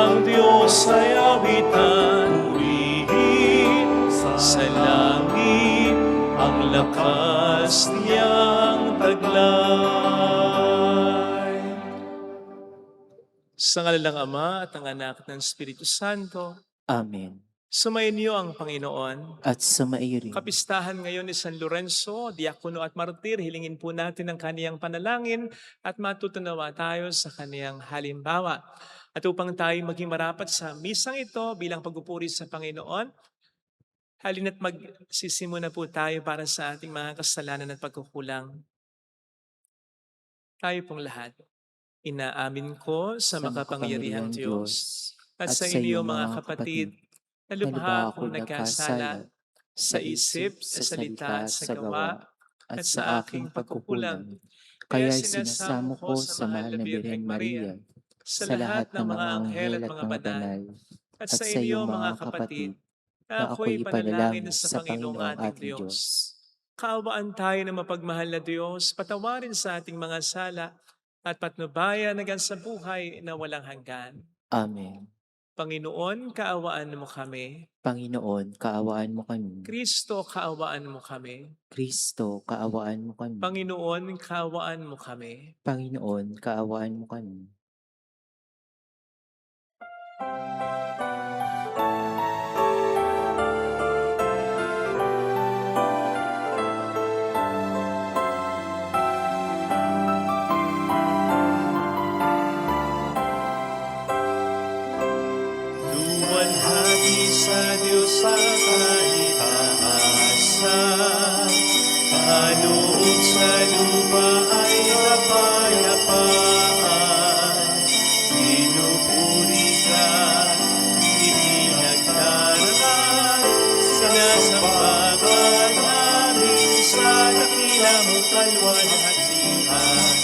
ang Diyos ay awitan, purihin sa langit ang lakas niyang taglay. Sa ngalan ng Ama at ng Anak at ng Espiritu Santo, Amen. sumainyo ang Panginoon. At sumaiyo rin. Kapistahan ngayon ni San Lorenzo, diakono at martir, hilingin po natin ang kaniyang panalangin at matutunawa tayo sa kaniyang halimbawa. At upang tayo maging marapat sa misang ito bilang pagpupuri sa Panginoon, halina't magsisimula po tayo para sa ating mga kasalanan at pagkukulang. Tayo pong lahat. Inaamin ko sa makapangyarihang Diyos at sa inyo mga kapatid, na lubha akong nagkasala sa isip, sa salita, sa gawa, at sa aking pagkukulang. Kaya sinasamo ko sa mahal na Birheng Maria, sa lahat ng mga anghel at mga banal, at sa inyo mga kapatid, na ako'y panalangin sa Panginoong ating Diyos. Kaawaan tayo ng mapagmahal na Diyos, patawarin sa ating mga sala, at patnubayan hanggang sa buhay na walang hanggan. Amen. Panginoon, kaawaan mo kami. Panginoon, kaawaan mo kami. Kristo, kaawaan mo kami. Kristo, kaawaan mo kami. Panginoon, kaawaan mo kami. Panginoon, kaawaan mo kami. Luwalhati sa Diyos sa kaitaasan, kaloob sa lupa ay kapayapaan. Pinupuri ka, ipinagdaraan, sinasamba ka namin sa dakila mong kalwalhatian.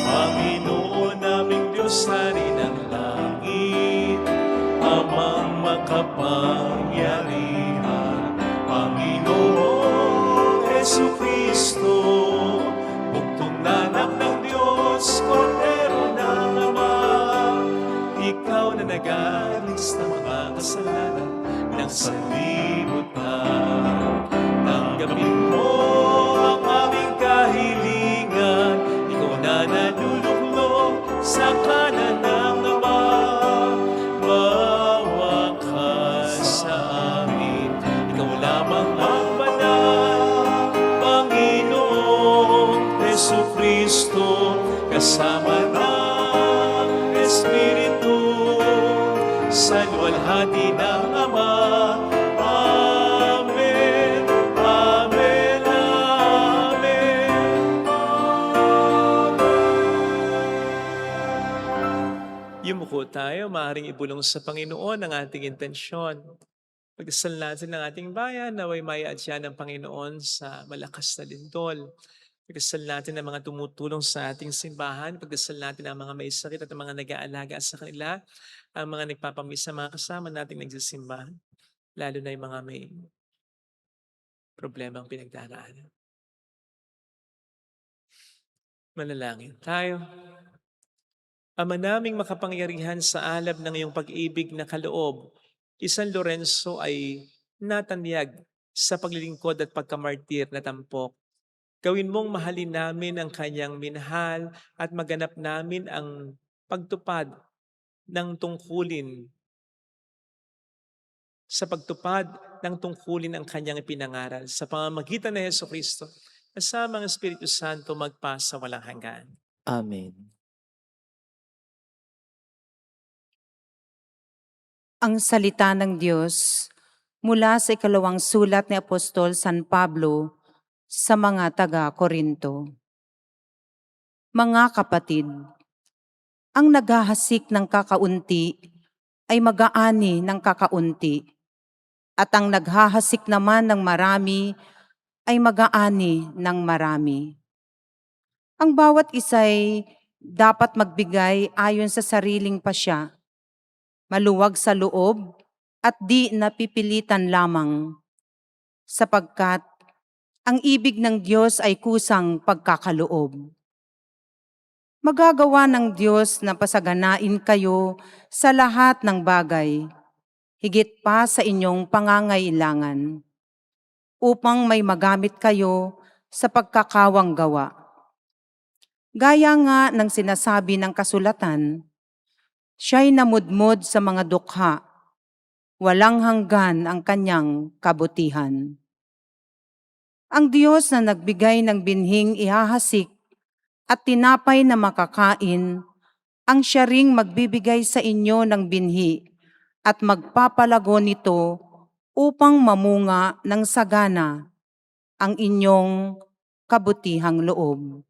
Panginoon naming Diyos, Hari ng langit, Amang makapangyarihan, Panginoong Jesucristo, buktong na anak ng Diyos, Kordero ng Ama. Ikaw na nag-aalis ng mga kasalanan ng sanlibutan. Tanggapin mo ang aming kahilingan, ikaw na naluluklok sa kanan ng Ama. Maawa ka sa amin, ikaw lamang ang banal, Panginoong Jesucristo, kasama ng Espiritu, sa luwalhati ng Ama. Amen, amen, amen, amen. Yumuko tayo, maaaring ibulong sa Panginoon ang ating intensyon. Pagdasal natin ng ating bayan, naway maiadya ng Panginoon sa malakas na lindol. Pagdasal natin ang mga tumutulong sa ating simbahan. Pagdasal natin ang mga may sakit at ang mga nag-aalaga sa kanila. Ang mga nagpapamisa, mga kasama nating nagsisimba. Lalo na yung mga may problemang pinagdaraanan. Manalangin tayo. Ama naming makapangyarihan, sa alab ng iyong pag-ibig na kaloob, San Lorenzo ay natanyag sa paglilingkod at pagkamartir na tampok. Gawin mong mahalin namin ang kanyang minahal at maganap namin ang pagtupad ng tungkulin. Sa pagtupad ng tungkulin ang kanyang ipinangaral sa pamamagitan ni Jesucristo, kasama ang Espiritu Santo magpasa walang hanggan. Amen. Ang salita ng Diyos mula sa ikalawang sulat ni Apostol San Pablo sa mga taga-Korinto. Mga kapatid, ang naghahasik ng kakaunti ay mag-aani ng kakaunti, at ang naghahasik naman ng marami ay mag-aani ng marami. Ang bawat isa'y dapat magbigay ayon sa sariling pasya, maluwag sa loob at di napipilitan lamang, sapagkat ang ibig ng Diyos ay kusang pagkakaloob. Magagawa ng Diyos na pasaganain kayo sa lahat ng bagay, higit pa sa inyong pangangailangan, upang may magamit kayo sa pagkakawang gawa. Gaya nga ng sinasabi ng kasulatan, siya'y namudmod sa mga dukha, walang hanggan ang kanyang kabutihan. Ang Diyos na nagbigay ng binhing ihahasik at tinapay na makakain, ang siya ring magbibigay sa inyo ng binhi at magpapalago nito upang mamunga ng sagana ang inyong kabutihang loob.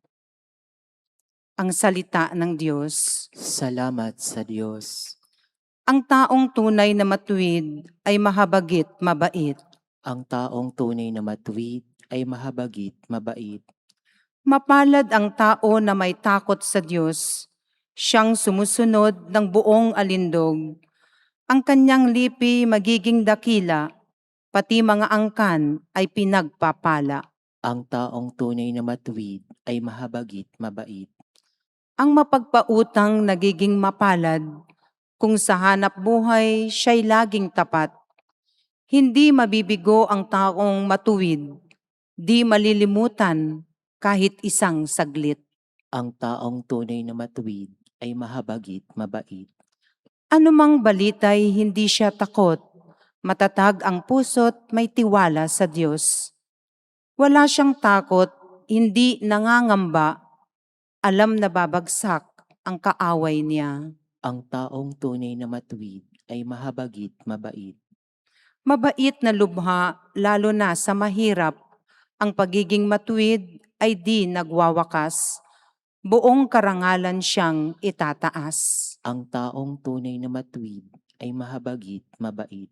Ang salita ng Diyos. Salamat sa Diyos. Ang taong tunay na matuwid ay mahabagit mabait. Ang taong tunay na matuwid ay mahabagit mabait. Mapalad ang tao na may takot sa Diyos, siyang sumusunod ng buong alindog. Ang kanyang lipi magiging dakila, pati mga angkan ay pinagpapala. Ang taong tunay na matuwid ay mahabagit mabait. Ang mapagpautang nagiging mapalad, kung sa hanap buhay siya'y laging tapat. Hindi mabibigo ang taong matuwid, di malilimutan kahit isang saglit. Ang taong tunay na matuwid ay mahabagit mabait. Anumang balita'y hindi siya takot, matatag ang puso't may tiwala sa Diyos. Wala siyang takot, hindi nangangamba, alam na babagsak ang kaaway niya. Ang taong tunay na matuwid ay mahabagit mabait. Mabait na lubha, lalo na sa mahirap, ang pagiging matuwid ay di nagwawakas. Buong karangalan siyang itataas. Ang taong tunay na matuwid ay mahabagit mabait.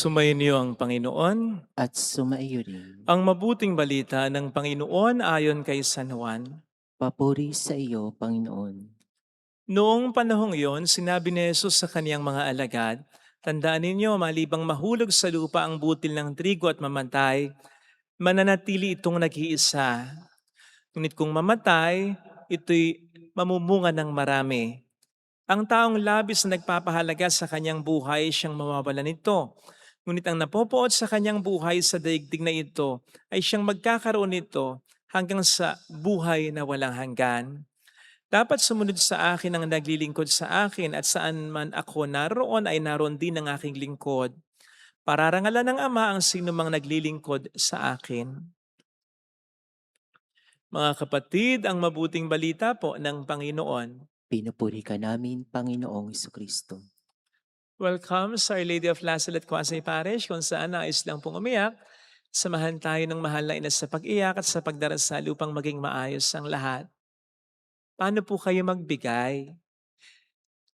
Sumayin niyo ang Panginoon. At sumaiyo rin. Ang mabuting balita ng Panginoon ayon kay San Juan. Papuri sa iyo, Panginoon. Noong panahong iyon, sinabi ni Jesus sa kaniyang mga alagad, "Tandaan ninyo, malibang mahulog sa lupa ang butil ng trigo at mamatay, mananatili itong nag-iisa. Ngunit kung mamatay, ito'y mamumunga ng marami. Ang taong labis na nagpapahalaga sa kanyang buhay, siyang mawawalan nito. Ngunit ang napopoot sa kanyang buhay sa daigdig na ito, ay siyang magkakaroon nito hanggang sa buhay na walang hanggan. Dapat sumunod sa akin ang naglilingkod sa akin, at saan man ako naroon ay naroon din ang aking lingkod. Pararangalan ng Ama ang sinumang naglilingkod sa akin." Mga kapatid, ang mabuting balita po ng Panginoon. Pinupuri ka namin, Panginoong Jesucristo. Welcome sa Our Lady of Lazaret Quasi Parish, kung saan nais lang pong umiyak. Samahan tayo ng mahal na ina sa pag-iyak at sa pagdarasal upang maging maayos ang lahat. Paano po kayo magbigay?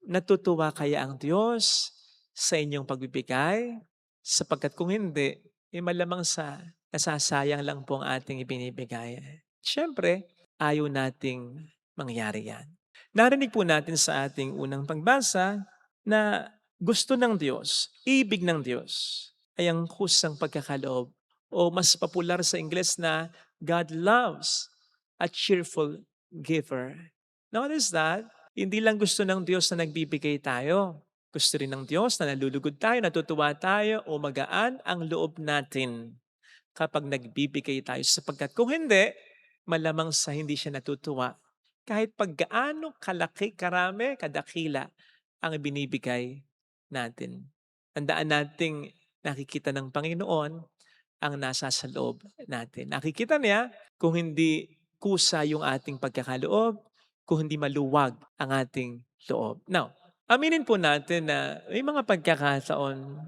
Natutuwa kaya ang Diyos sa inyong pagbibigay? Sapagkat kung hindi, malamang sa nasasayang lang po ang ating ibinibigay. Siyempre, ayaw nating mangyari yan. Narinig po natin sa ating unang pagbasa na gusto ng Diyos, ibig ng Diyos, ay ang kusang pagkakaloob, o mas popular sa Ingles na God loves a cheerful giver. Notice that, hindi lang gusto ng Diyos na nagbibigay tayo. Gusto rin ng Diyos na nalulugod tayo, natutuwa tayo, o magaan ang loob natin kapag nagbibigay tayo. Sapagkat kung hindi, malamang sa hindi siya natutuwa. Kahit paggaano kalaki, karami, kadakila ang ibinibigay natin. Tandaan nating nakikita ng Panginoon ang nasa sa loob natin. Nakikita niya kung hindi kusa yung ating pagkakaloob, kung hindi maluwag ang ating loob. Now, aminin po natin na may mga pagkakataon,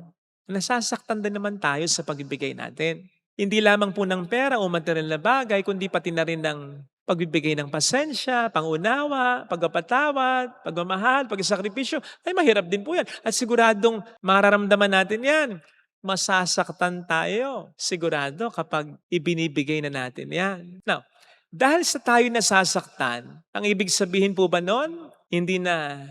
nasasaktan din naman tayo sa pagbibigay natin. Hindi lamang po ng pera o material na bagay, kundi pati na rin ng pagbibigay ng pasensya, pangunawa, pagpapatawad, pagmamahal, pagsakripisyo, ay mahirap din po yan. At siguradong mararamdaman natin yan. Masasaktan tayo, sigurado, kapag ibinibigay na natin yan. Now, dahil sa tayo nasasaktan, ang ibig sabihin po ba nun, hindi na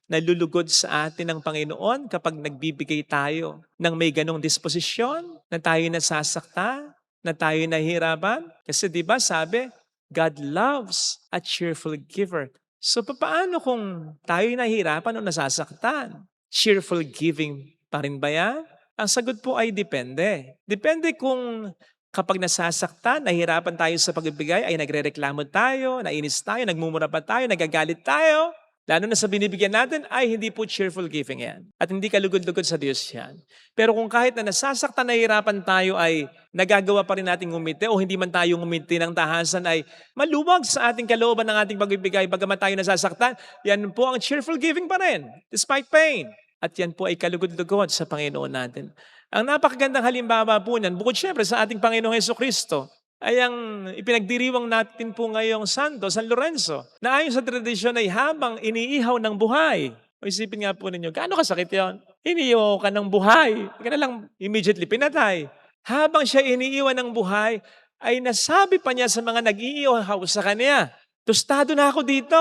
nalulugod sa atin ng Panginoon kapag nagbibigay tayo ng may ganong disposisyon, na tayo nasasaktan, na tayo nahihirapan? Kasi di ba sabi, God loves a cheerful giver. So paano kung tayo nahihirapan o nasasaktan? Cheerful giving pa rin ba yan? Ang sagot po ay depende. Depende kung kapag nasasaktan, nahihirapan tayo sa pagbibigay, ay nagrereklamo tayo, nainis tayo, nagmumura pa tayo, nagagalit tayo. Lalo na sa binibigyan natin, ay hindi po cheerful giving yan. At hindi kalugod-lugod sa Diyos yan. Pero kung kahit na nasasaktan, nahihirapan tayo, ay nagagawa pa rin natin ngumiti o hindi man tayo ngumiti ng tahasan, ay maluwag sa ating kalooban ng ating pagbibigay, bagamat tayo nasasaktan, yan po ang cheerful giving pa rin, despite pain. At yan po ay kalugod-lugod sa Panginoon natin. Ang napakagandang halimbawa po niyan, bukod syempre sa ating Panginoong Jesucristo, ay ang ipinagdiriwang natin po ngayong Santo, San Lorenzo, na ayon sa tradisyon ay habang iniihaw ng buhay. O isipin nga po ninyo, gaano kasakit yun? Iniihaw ka ng buhay. Ka na lang immediately pinatay. Habang siya iniiwan ng buhay, ay nasabi pa niya sa mga nag-iihaw sa kanya, tostado na ako dito.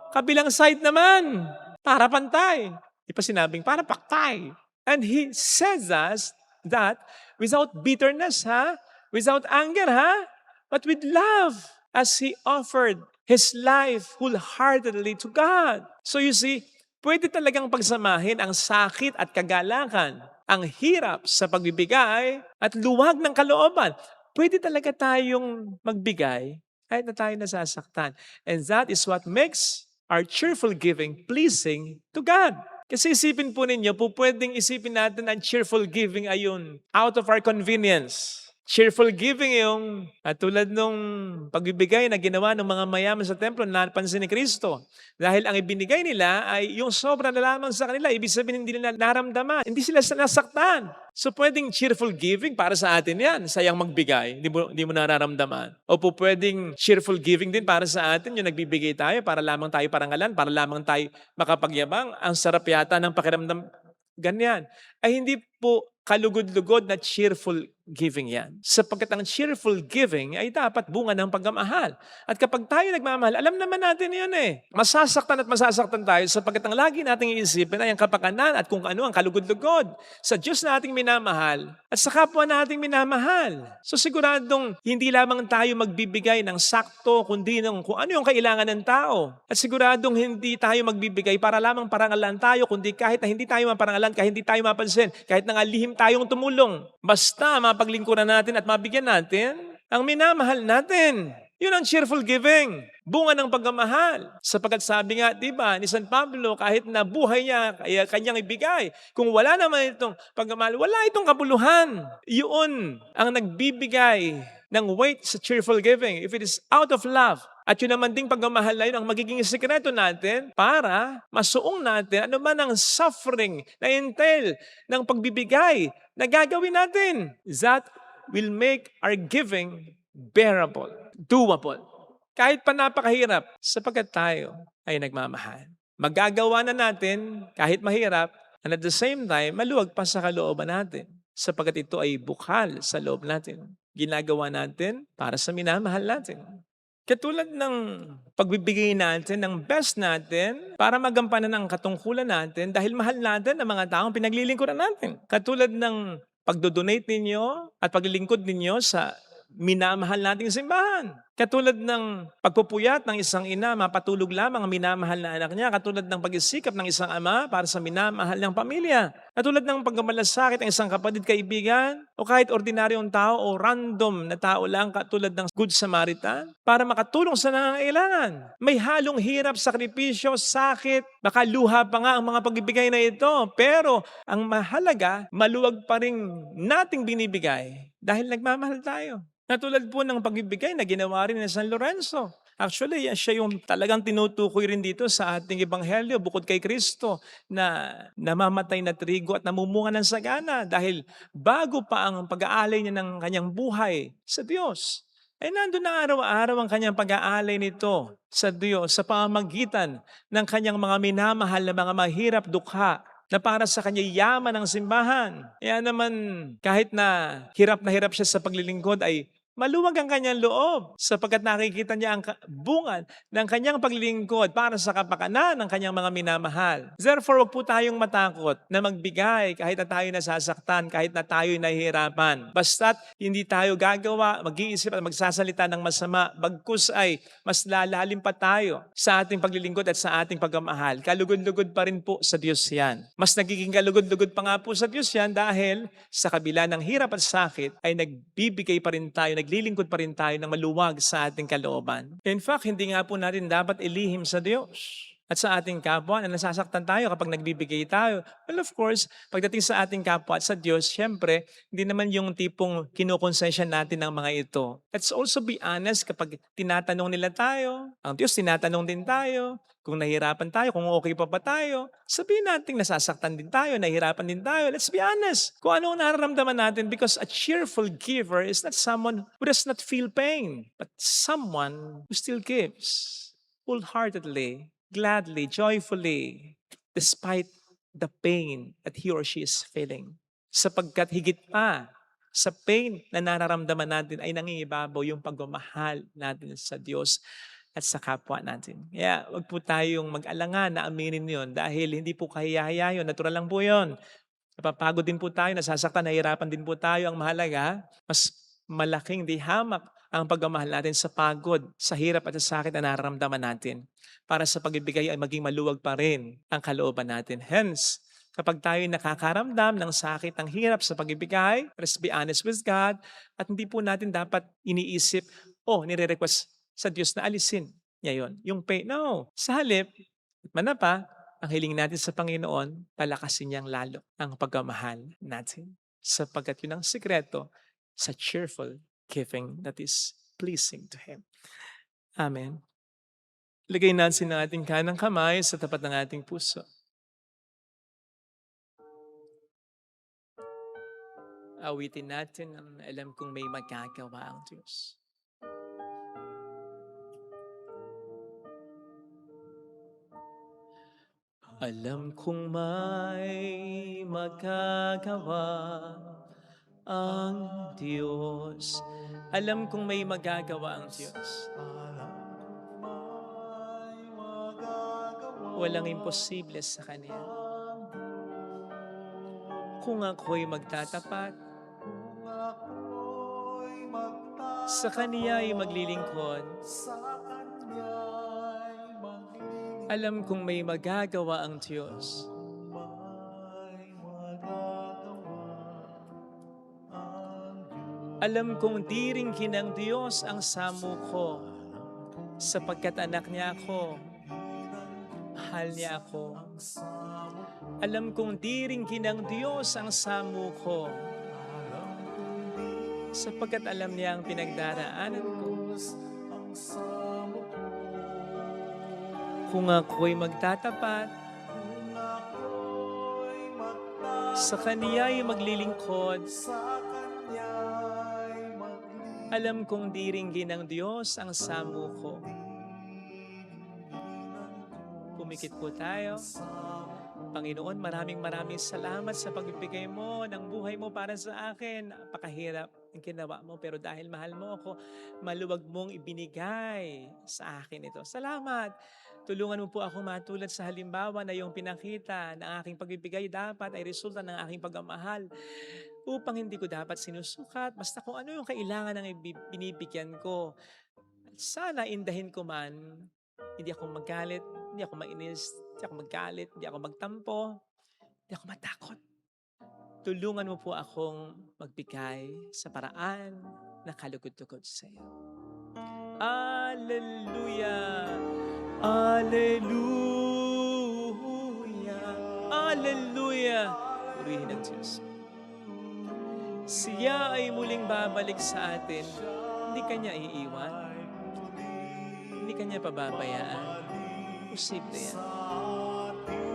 Kabilang side naman, para pantay. Di pa sinabing, para paktay. And he says us that without bitterness, without anger, but with love, as he offered his life wholeheartedly to God. So you see, pwede talagang pagsamahin ang sakit at kagalakan, ang hirap sa pagbibigay at luwag ng kalooban. Pwede talaga tayong magbigay kahit na tayo nasasaktan. And that is what makes our cheerful giving pleasing to God. Kasi isipin po ninyo, pwedeng isipin natin ang cheerful giving ay yun out of our convenience. Cheerful giving yung tulad nung pagbibigay na ginawa ng mga mayaman sa templo na napansin ni Kristo. Dahil ang ibinigay nila ay yung sobra na lamang sa kanila. Ibig sabihin hindi nila naramdaman. Hindi sila nasaktan. So pwedeng cheerful giving para sa atin yan. Sayang magbigay. Hindi mo nararamdaman. O po pwedeng cheerful giving din para sa atin. Yung nagbibigay tayo para lamang tayo parangalan, para lamang tayo makapagyabang. Ang sarap yata ng pakiramdam. Ganyan. Ay hindi po kalugod-lugod na cheerful giving yan. Sapagkat ang cheerful giving ay dapat bunga ng pagmamahal. At kapag tayo nagmamahal, alam naman natin yun eh. Masasaktan at masasaktan tayo sapagkat ang lagi nating iisipin ay ang kapakanan at kung ano ang kalugod-lugod sa Diyos na ating minamahal at sa kapwa na ating minamahal. So siguradong hindi lamang tayo magbibigay ng sakto kundi ng kung ano yung kailangan ng tao. At siguradong hindi tayo magbibigay para lamang parangalan tayo kundi kahit na hindi tayo maparangalan, kahit hindi tayo mapansin, kahit na nga lihim tayong tumulong. Basta mapaglingkuran natin at mabigyan natin ang minamahal natin. Yun ang cheerful giving. Bunga ng pagmamahal. Sapagkat sabi nga, di ba, ni San Pablo, kahit na buhay niya, kaya kanyang ibigay. Kung wala naman itong pagmamahal, wala itong kabuluhan. Yun ang nagbibigay ng weight sa cheerful giving. If it is out of love, at yun naman ding pagmamahal na yun ang magiging sikreto natin para masuong natin ano man ang suffering na entail ng pagbibigay na gagawin natin. That will make our giving bearable, doable. Kahit pa napakahirap, sapagkat tayo ay nagmamahal. Magagawa na natin kahit mahirap, and at the same time, maluwag pa sa kalooban natin. Sapagkat ito ay bukhal sa loob natin. Ginagawa natin para sa minamahal natin. Katulad ng pagbibigay natin ng best natin para magampanan ang katungkulan natin dahil mahal natin ang mga taong pinaglilingkuran natin. Katulad ng pagdodonate ninyo at paglilingkod ninyo sa minamahal nating simbahan. Katulad ng pagpupuyat ng isang ina, mapatulog lamang ang minamahal na anak niya. Katulad ng pagsisikap ng isang ama para sa minamahal ng pamilya. Katulad ng pagmamalasakit ng isang kapatid, kaibigan, o kahit ordinaryong tao o random na tao lang katulad ng Good Samaritan para makatulong sa nangangailangan. May halong hirap, sakripisyo, sakit, baka luha pa nga ang mga pagbibigay na ito. Pero ang mahalaga, maluwag pa rin nating binibigay dahil nagmamahal tayo. Natulad po ng pagbibigay na ginawa rin ni San Lorenzo. Actually, siya yung talagang tinutukoy rin dito sa ating ebanghelyo bukod kay Kristo na namamatay na trigo at namumunga ng sagana dahil bago pa ang pag-aalay niya ng kanyang buhay sa Diyos. Ay nandun na araw-araw ang kanyang pag-aalay nito sa Diyos sa pamamagitan ng kanyang mga minamahal na mga mahirap dukha na para sa kanya yaman ng simbahan. Kaya naman kahit na hirap siya sa paglilingkod ay maluwag ang kanyang loob sapagkat nakikita niya ang bunga ng kanyang paglilingkod para sa kapakanan ng kanyang mga minamahal. Therefore, huwag po tayong matakot na magbigay kahit na tayo nasasaktan, kahit na tayo nahihirapan. Basta't hindi tayo gagawa, mag-iisip at magsasalita ng masama, bagkus ay mas lalalim pa tayo sa ating paglilingkod at sa ating pagmamahal. Kalugod-lugod pa rin po sa Diyos yan. Mas nagiging kalugod-lugod pa nga po sa Diyos yan dahil sa kabila ng hirap at sakit ay nagbibigay pa rin tayo, naglilingkod pa rin tayo ng maluwag sa ating kalooban. In fact, hindi nga po natin dapat ilihim sa Diyos at sa ating kapwa na nasasaktan tayo kapag nagbibigay tayo. Well, of course, pagdating sa ating kapwa at sa Diyos, syempre, hindi naman yung tipong kinukonsensya natin ng mga ito. Let's also be honest, kapag tinatanong nila tayo, ang Diyos tinatanong din tayo, kung nahirapan tayo, kung okay pa ba tayo, sabihin natin nasasaktan din tayo, nahirapan din tayo. Let's be honest. Kung ano ang nararamdaman natin because a cheerful giver is not someone who does not feel pain, but someone who still gives wholeheartedly, gladly, joyfully, despite the pain that he or she is feeling. Sapagkat higit pa sa pain na nararamdaman natin ay nangingibabaw yung pagmamahal natin sa Diyos at sa kapwa natin. Kaya wag po tayong mag-alangan na aminin yon dahil hindi po kahiyahiya yun. Natural lang po yun. Napapagod din po tayo, nasasaktan, nahihirapan din po tayo. Ang mahalaga, mas malaking di hamak ang pagmamahal natin sa pagod, sa hirap at sa sakit na nararamdaman natin. Para sa pagbibigay ay maging maluwag pa rin ang kalooban natin. Hence, kapag tayo nakakaramdam ng sakit, ng hirap sa pagbibigay, let's be honest with God, at hindi po natin dapat iniisip o nire-request sa Diyos na alisin niya yun. Yung pain, no. Sa halip, manapa, ang hiling natin sa Panginoon, palakasin niyang lalo ang pagmamahal natin. Sapagkat yun ang sikreto sa cheerful giving that is pleasing to Him. Amen. Lagay natin ang ating kanang kamay sa tapat ng ating puso. Awitin natin ang alam kong may magagawa ang Diyos. Alam kong may magagawa ang Diyos. Alam kong may magagawa ang Diyos. Walang imposible sa Kanya. Kung ako'y magtatapat, sa Kanya ay maglilingkod. Alam kong may magagawa ang Diyos. Alam kong di rin kinang Diyos ang samo ko, sapagkat anak niya ako, mahal niya ako. Alam kong di rin kinang Diyos ang samo ko, sapagkat alam niya ang pinagdaraanan ko. Kung ako'y magtatapat, sa Kaniya'y maglilingkod, alam kong di rin ginang Diyos ang samo ko. Pumikit po tayo. Panginoon, maraming salamat sa pagbibigay mo ng buhay mo para sa akin. Napakahirap ang ginawa mo, pero dahil mahal mo ako, maluwag mong ibinigay sa akin ito. Salamat! Tulungan mo po ako matulad sa halimbawa na iyong pinakita na aking pagbibigay dapat ay resulta ng aking pagmamahal upang hindi ko dapat sinusukat basta kung ano yung kailangan ng binibigyan ko. At sana indahin ko man, hindi ako magalit, hindi ako mainis, hindi ako magalit, hindi ako magtampo, hindi ako matakot. Tulungan mo po akong magbigay sa paraan na kalugod-lugod sa iyo. Hallelujah! Hallelujah! Hallelujah! Purihin ang Diyos. Siya ay muling babalik sa atin. Hindi Kanya iiwan. Hindi ka niya pababayaan. Posible yan.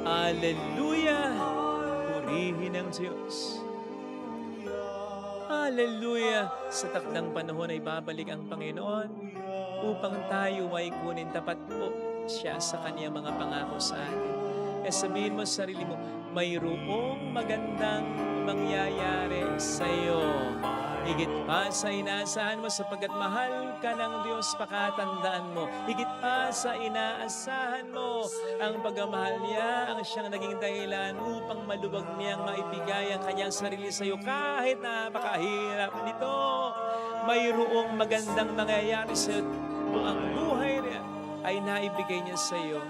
Hallelujah! Purihin ang Diyos. Hallelujah! Sa takdang panahon ay babalik ang Panginoon upang tayo ay kunin tapat po siya sa kaniyang mga pangako sa atin. Sabihin mo sa sarili mo, mayroong magandang mangyayari sa iyo. Higit pa sa inaasahan mo sapagkat mahal ka ng Diyos, pakatandaan mo. Higit pa sa inaasahan mo, ang pagmamahal niya ang siyang naging dahilan upang malubag niyang maibigay ang kanyang sarili sa iyo kahit napakahirap nito. Mayroong magandang mangyayari sa iyo kung ang buhay niya ay naibigay niya sa iyo.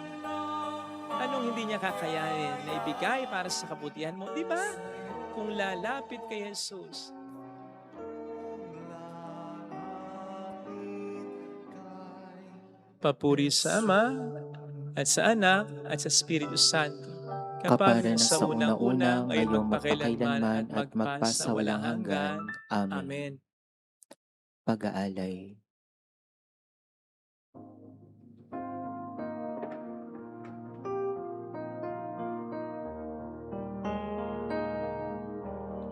Anong hindi niya kakayanin na ibigay para sa kabutihan mo? Di ba? Kung lalapit kay Jesus, papuri sa Ama at sa Anak at sa Espiritu Santo, Kapara na sa sa unang-una, una-una, ngayon ngayong magpakailanman magpakailanman at at magpasawalang hanggan. Amen. Amen. Pag-aalay.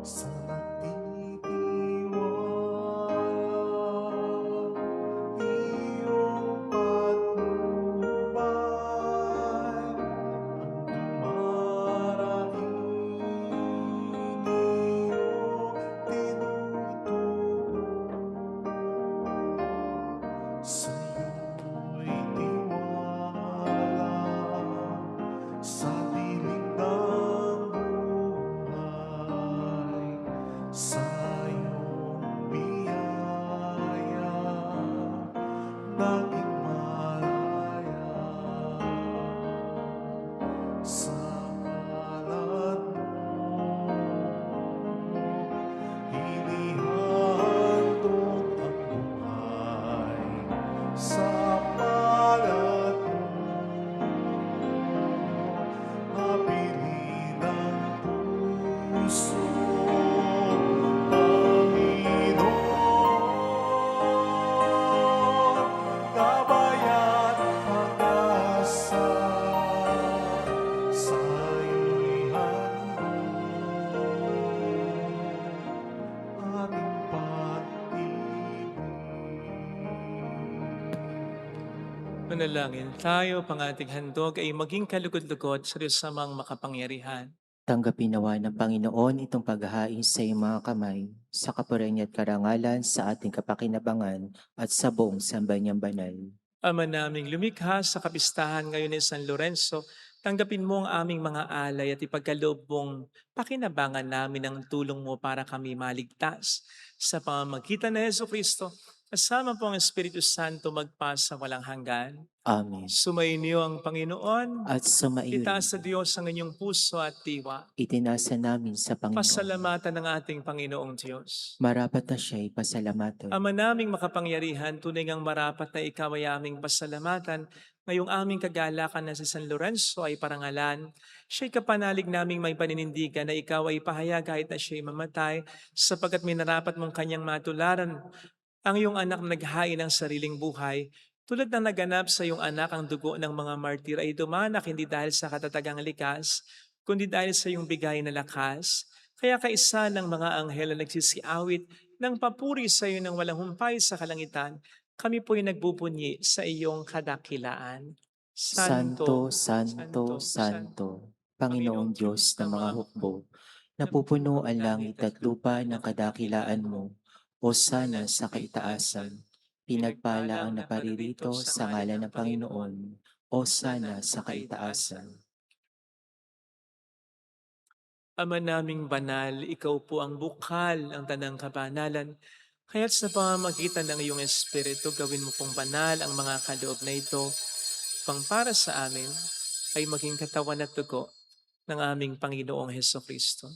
Sa nagtitiwala, iyong patnubay, ang dumarating iyong tinuturo. Sa'yo'y tiwala, sa dilim ng buhay, sa iyong biyaya, naging malaya. Sa palad mo, inihandog ang buhay. Sa palad mo, mapili ng puso, Panginoon, gabay at pag-asa, sa'yo'y handog ating pag-ibig. Manalangin tayo, pang ating handog ay maging kalugod-lugod sa Diyos samang makapangyarihan. Tanggapin nawa ng Panginoon itong paghahain sa iyong mga kamay, sa kapurihan at karangalan sa ating kapakinabangan at sa buong sambayan niyang banal. Ama naming lumikha sa kapistahan ngayon ni San Lorenzo, tanggapin mo ang aming mga alay at ipagkaloob mong pakinabangan namin ang tulong mo para kami maligtas. Sa pamamagitan ng Jesucristo, kasama po ang Espiritu Santo magpasa walang hanggan. Amen. Sumainyo ang Panginoon. At sumaiyo Itaas sa rin, Diyos ang inyong puso at diwa. itinasa namin sa Panginoon. Pasalamatan ng ating Panginoong Diyos. Marapat na siya'y pasalamatan. Ama naming makapangyarihan, tunay ngang marapat na ikaw ay aming pasalamatan. Ngayong aming kagalakan na si San Lorenzo ay parangalan. Siya'y kapanalig naming may paninindigan na ikaw ay pahayag kahit na siya'y mamatay, sapagkat minarapat mong kanyang matularan ang iyong anak na naghain ng sariling buhay. Tulad ng naganap sa iyong anak, ang dugo ng mga martir ay dumanak hindi dahil sa katatagang likas, kundi dahil sa iyong bigay na lakas. Kaya kaisa ng mga anghel na nagsisiawit ng papuri sa iyo ng walang humpay sa kalangitan, kami po'y nagbubunyi sa iyong kadakilaan. Santo, Santo, Santo, Panginoong Diyos ng mga hukbo, napupuno ang langit at lupa ng kadakilaan mo, o sana sa kaitaasan. Pinagpala ang naparirito sa ngalan ng Panginoon, o sana sa kaitaasan. Ama naming banal, ikaw po ang bukal ng tanang kabanalan. Kaya't sa pamamagitan ng iyong Espiritu, gawin mo pong banal ang mga kaloob na ito, pang para sa amin ay maging katawan at dugo ng aming Panginoong Hesukristo.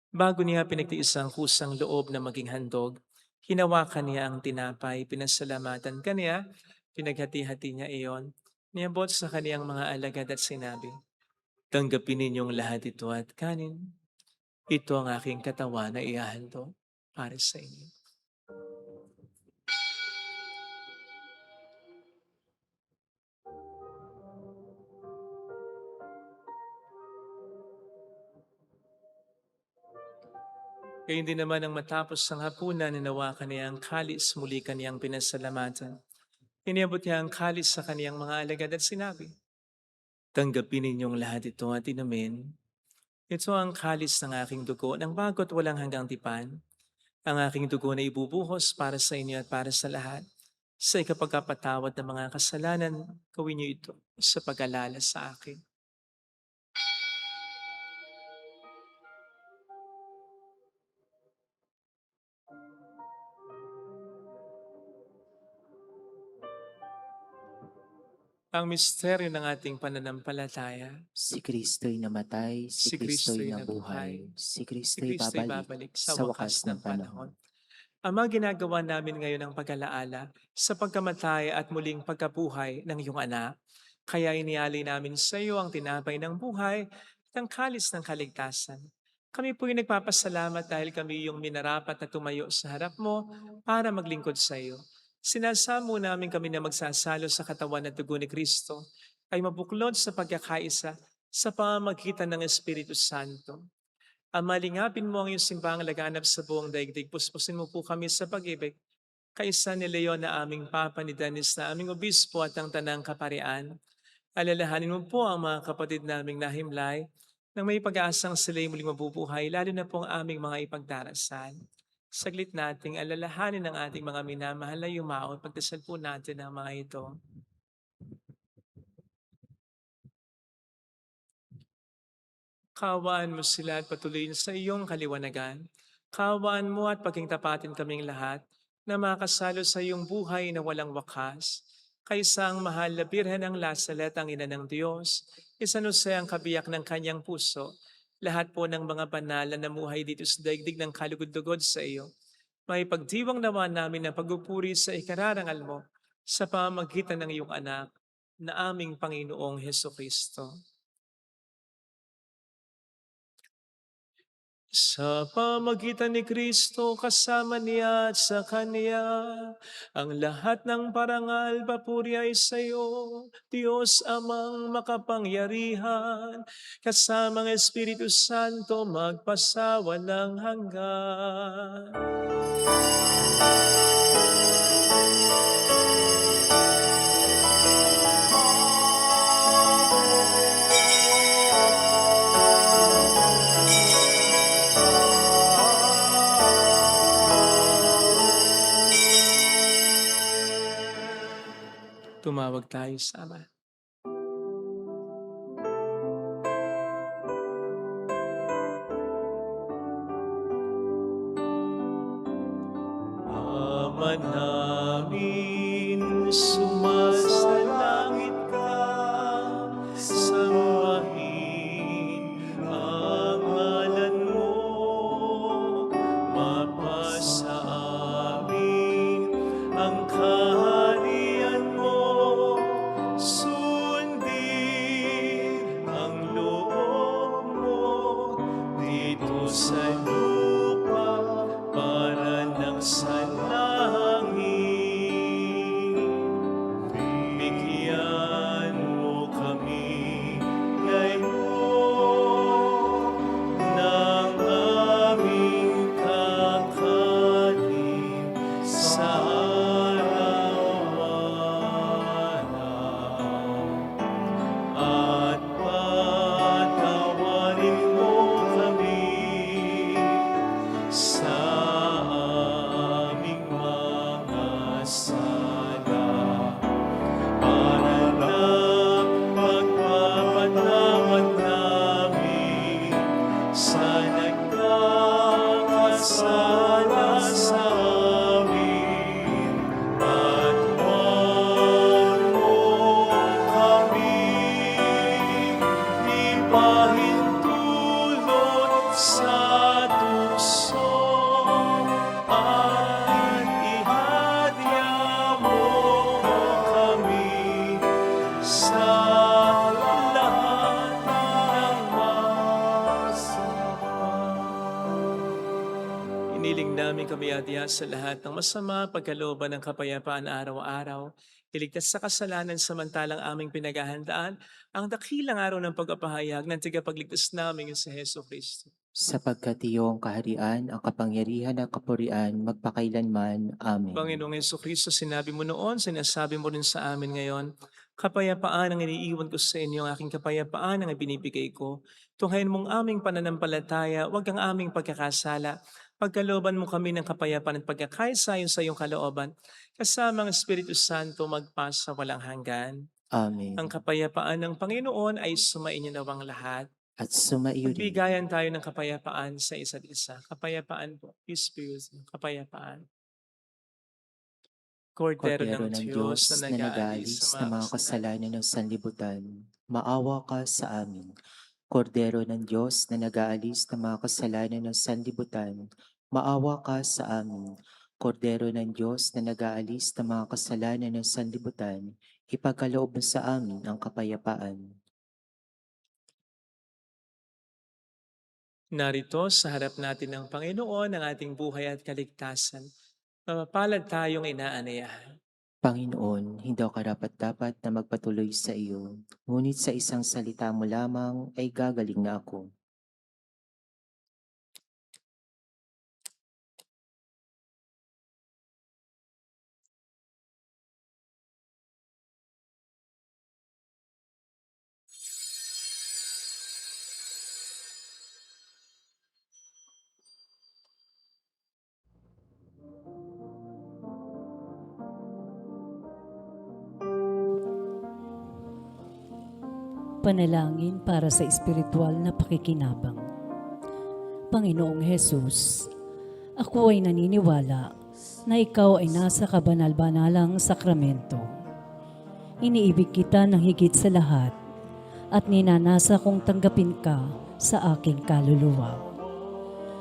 Bago niya pinagtiis ang kusang loob na maging handog, hinawakan niya ang tinapay, pinasalamatan kaniya, pinaghati-hati niya iyon, niabot sa kaniyang mga alagad at sinabi, "Tanggapin ninyong lahat ito at kanin. Ito ang aking katawan na ihahandog para sa inyo." Gayun din naman ang matapos ang hapunan, ninawakan niya ang kalis, muli kaniyang pinasalamatan. Iniabot niya ang kalis sa kaniyang mga alagad at sinabi, "Tanggapin ninyong lahat ito at inumin. Ito ang kalis ng aking dugo ng bago't walang hanggang tipan. Ang aking dugo na ibubuhos para sa inyo at para sa lahat. Sa ikapagkapatawad ng mga kasalanan, gawin niyo ito sa pag-alala sa akin." Ang misteryo ng ating pananampalataya, Si Kristo'y namatay, si si Kristo'y Kristo'y nabuhay, nabuhay, si si Kristo'y Kristo'y babalik babalik sa sa wakas wakas ng ng panahon. panahon. Ama, ginagawa namin ngayon ang pag-alaala sa pagkamatay at muling pagkabuhay ng iyong anak. Kaya inialay namin sa iyo ang tinapay ng buhay at ang kalis ng kaligtasan. Kami po'y nagpapasalamat dahil kami yung minarapat na tumayo sa harap mo para maglingkod sa iyo. Sinasamo namin kami na magsasalo sa katawan at dugo ni Kristo ay mabuklod sa pagkakaisa sa pamamagitan ng Espiritu Santo. Ama, lingapin mo ang iyong simbahang laganap sa buong daigdig. Puspusin mo po kami sa pag-ibig. Kaisa ni Leon na aming Papa, ni Dennis na aming Obispo at ang Tanang Kaparian. Alalahanin mo po ang mga kapatid naming nahimlay nang may pag-aasang sila'y muling mabubuhay, lalo na po ang aming mga ipagdarasal. Saglit nating alalahanin ang ating mga minamahal na yumao at pagdasal po natin ang mga ito. Kaawaan mo sila at patuloyin sa iyong kaliwanagan. Kaawaan mo at paging tapatin kaming lahat na makasalo sa iyong buhay na walang wakas. Kaysa ang mahal na Birhen ng Lasalet, ang ina ng Diyos, San Jose ang kabiyak ng kanyang puso, lahat po ng mga banal na namuhay dito sa daigdig ng kalugod-lugod sa iyo. May pagdiwang naman namin na pagpupuri sa ikararangal mo sa pamamagitan ng iyong anak na aming Panginoong Heso Kristo. Sa pamagitan ni Kristo, kasama niya at sa Kanya, ang lahat ng parangal, papuri ay sa iyo, Diyos Amang makapangyarihan, kasamang Espiritu Santo, magpasawalang hanggan. Tumawag tayo sa Ama. Ama namin, sumasalangit ka, sambahin ang ngalan mo, mapasa amin ang kaharian mo, sundin ang loob mo dito sa lupa para ng sa langit. Bigyan mo kami ngayon ng aming kakanin sa araw-araw. At patawarin mo kami sa aming mga sala, para na pagpapatawad namin sa nagkakasala sa amin. At huwag mo kami ipahintulot sa tukso, at ihadya mo kami sa lahat ng masama. Iniling namin kami adya sa lahat ng masama, pagkalooban ng kapayapaan araw-araw, iligtas sa kasalanan samantalang aming pinaghahandaan ang dakilang araw ng pagpapahayag ng tigapagligtas namin si Heso Kristo. sapagkat iyong kaharian, ang kapangyarihan at kapurian magpakailanman. Amen. Panginoong Kristo, sinabi mo noon, sinasabi mo rin sa amin ngayon, kapayapaan ang iniiwan ko sa inyo, ang aking kapayapaan ang ibinibigay ko. Tunghayin mong aming pananampalataya, huwag ang aming pagkakasala. Pagkalooban mo kami ng kapayapaan at pagkakaisayon sa iyong kalooban, kasama ang Espiritu Santo magpasa walang hanggan. Amen. Ang kapayapaan ng Panginoon ay sumainyo nawang lahat. At sumaiyo rin. Magbigayan tayo ng kapayapaan sa isa't isa. Kapayapaan po. Peace be with you. Kapayapaan. Kordero Kordero ng ng Diyos Diyos na na nag-aalis nag-aalis sa ng mga kasalanan ng sanlibutan, maawa ka sa amin. Kordero ng Diyos na nag-aalis ng mga kasalanan ng sanlibutan, maawa ka sa amin. Kordero ng Diyos na nag-aalis ng mga kasalanan ng sanlibutan, ipagkaloob mo sa amin ang kapayapaan. Narito sa harap natin ng Panginoon ang ating buhay at kaligtasan. Mapapalad tayong inaanayahan. Panginoon, hindi ako karapat-dapat na magpatuloy sa iyo, ngunit sa isang salita mo lamang ay gagaling na ako. Panalangin para sa espiritual na pakikinabang. Panginoong Hesus, ako ay naniniwala na ikaw ay nasa kabanal-banalang sakramento. Iniibig kita ng higit sa lahat at ninanasa kong tanggapin ka sa aking kaluluwa.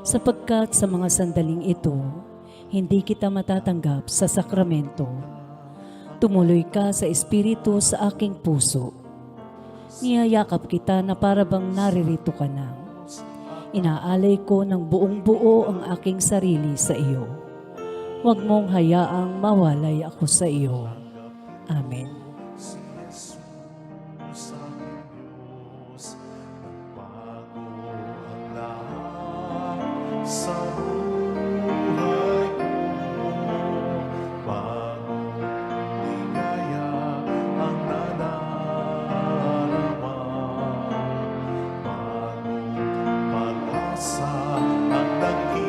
Sapagkat sa mga sandaling ito, hindi kita matatanggap sa sakramento. Tumuloy ka sa espiritu sa aking puso. Niyayakap kita na para bang naririto ka na. Inaalay ko ng buong buo ang aking sarili sa iyo. Huwag mong hayaang mawalay ako sa iyo. Amen. Si Jesus aking Diyos, nagbago ang lahat sa buhay ko. Bagong ligaya ang nadarama, bagong pag-asa ang nakikita.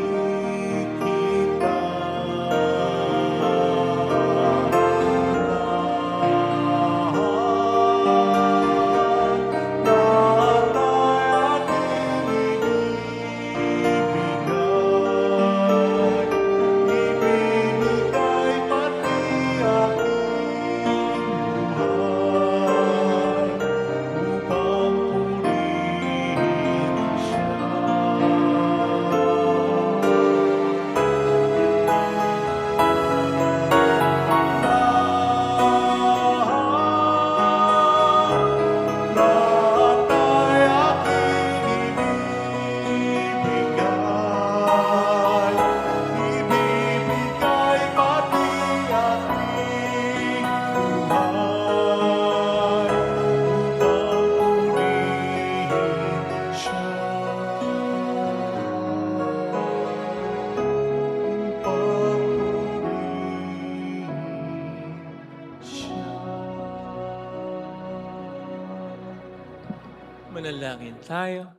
Manalangin tayo.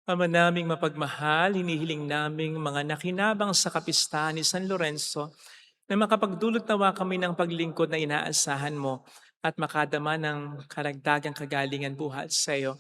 Ama naming mapagmahal, hinihiling naming mga nakinabang sa kapistahan ni San Lorenzo na makapagdulot nawa kami ng paglingkod na inaasahan mo at makadama ng karagdagang kagalingan buhat sa iyo.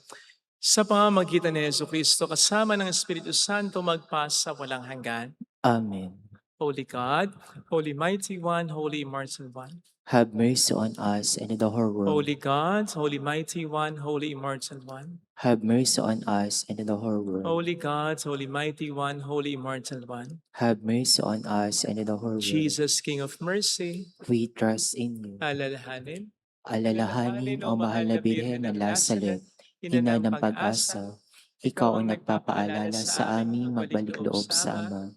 Sa pamamagitan ni Jesucristo kasama ng Espiritu Santo magpasa walang hanggan. Amen. Holy God, Holy Mighty One, Holy Immortal One. Have mercy on us and the whole world. Holy God, Holy Mighty One, Holy Immortal One. Have mercy on us and the whole world. Holy God, Holy Mighty One, Holy Immortal One. Have mercy on us and the whole world. Jesus, King of Mercy, We trust in you. alalahanin. Alalahanin o mahal na Birhen ng Lazaret, ina ng pag-asa, ikaw ang nagpapaalala sa aming magbalik loob sa Ama.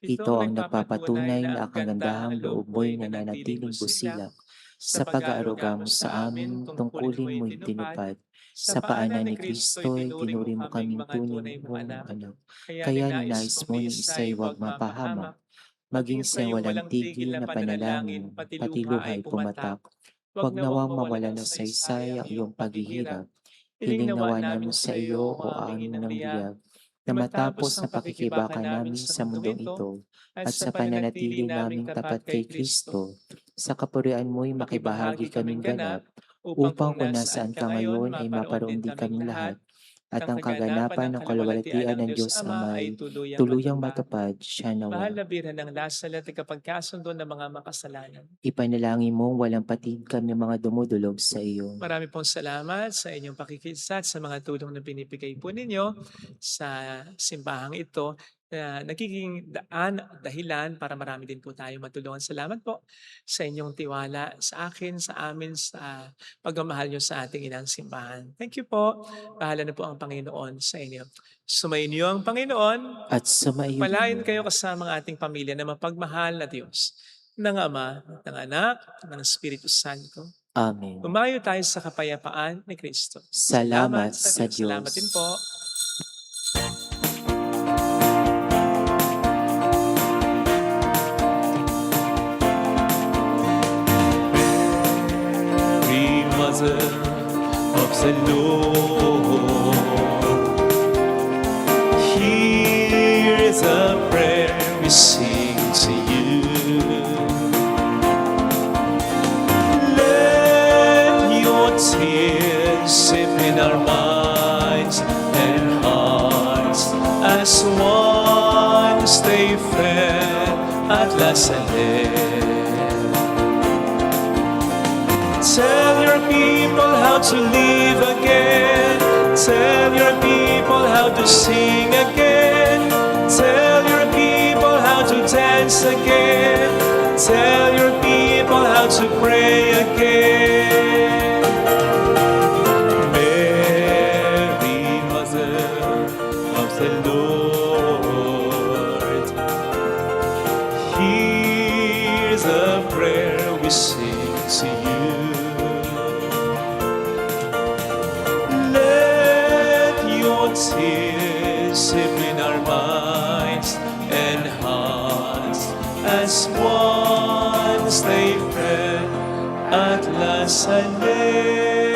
Ito ang nagpapatunay na ang kagandahang loob mo'y nananatiling busilak sa pag-aaruga mo sa amin tungkulin mo'y tinupad. Sa paanan ni Kristo'y tinuri mo kaming tunay mong anak. Kaya ninais mo ni isa'y huwag mapahamak, maging sa walang tigil na panalangin, pati luha'y pumatak. Huwag nawang mawala na saysay ang iyong paghihirap. Hiling nawa namin sa iyo o amin ng biyag, na matapos na pakikibaka namin sa mundong ito, at sa pananatili naming tapat kay Kristo, sa kapurian mo'y makibahagi kaming ganap, upang kung nasaan ka ngayon ay maparoon din kaming lahat, at ang kaganapan ng kaluwalhatian ng Diyos Amay, tuluyang matupad siya Mahal nawa. na Birhen ng Lasal at ikapagkasundo ng mga makasalanan. Ipanalangin mong walang patid kami mga dumudulog sa iyo. Marami pong salamat sa inyong pakikisat sa mga tulong na binibigay po ninyo sa simbahang ito na nagiging dahilan para marami din po tayo matulungan. Salamat po sa inyong tiwala sa akin, sa amin, sa pagmamahal nyo sa ating inang simbahan. Thank you po. Bahala na po ang Panginoon sa inyo. Sumainyo ang Panginoon. At sumaiyo Palain din. kayo kasama ang ating pamilya na mapagmahal na Diyos, ng Ama, ng Anak, ng Espiritu Santo. Amen. Umayo tayo sa kapayapaan ni Kristo. Salamat sa Diyos. Salamat din po. Mary, Mother of the Lord, Here is a prayer we sing to you. Let your tears sip in our minds and hearts as once they fell at Lazaret. Tell your people how to live again. Tell your people how to sing again. Tell your people how to dance again. Tell your people how to pray again. Mary, Mother of the Lord, here's a prayer we sing to you. Let your tears sip in our minds and hearts as once they fell at Lazaret.